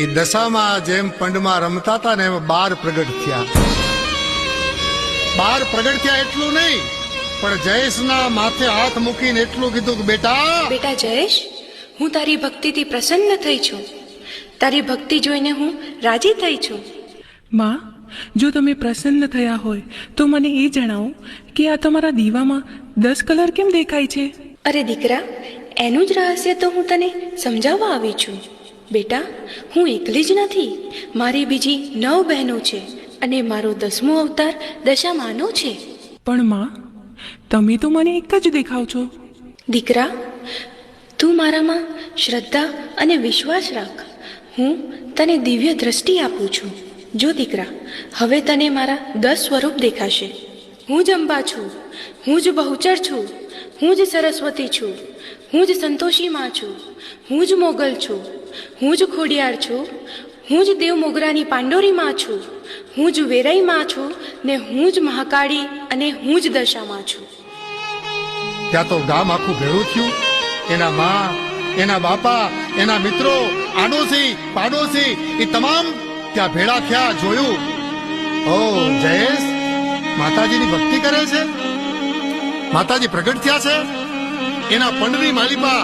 એ દશામાં જેમ પંડમાં રમતા હતા ને એમ 12 પ્રગટ થયા. 12 પ્રગટ થયા એટલું નહીં, પણ જયેશના માથે હાથ મૂકીને એટલું કીધું કે બેટા જયેશ, હું તારી ભક્તિથી પ્રસન્ન થઈ છું. તારી ભક્તિ જોઈને હું રાજી થઈ છું. માં, જો તમે પ્રસન્ન થયા હોય તો મને એ જણાવો કે આ તમારા દીવામાં 10 કલર કેમ દેખાય છે? અરે દીકરા, એનું જ રહસ્ય તો હું તને સમજાવવા આવી છું. બેટા, હું એકલી જ નથી, મારી બીજી 9 બહેનો છે અને મારો 10મો અવતાર દશામાનો છે. પણ માં, તમે તો મને એક જ દેખાવ છો. દીકરા, તું મારામાં શ્રદ્ધા અને વિશ્વાસ રાખ. હું તને દિવ્ય દ્રષ્ટિ આપું છું. જો દીકરા, હવે તને મારા 10 સ્વરૂપ દેખાશે. હું જ અંબા છું, હું જ બહુચર છું, હું જ સરસ્વતી છું, હું જ સંતોષી માં છું, હું જ મોગલ છું, હું જ ખોડિયાર છું, હું જ દેવ મોગરાની પાંડોરી માં છું, હું જ વેરાઈ માં છું ને હું જ મહાકાળી અને હું જ દશામાં છું. ત્યાં તો ગામ આખું ભેળું થયું. એના માં, એના બાપા, એના મિત્રો, આડોશી પાડોશી એ તમામ ત્યાં ભેળા થયા. જોયું, ઓ જયેશ માતાજીની ભક્તિ કરે છે, માતાજી પ્રગટ થયા છે. એના પંડરી માલિપા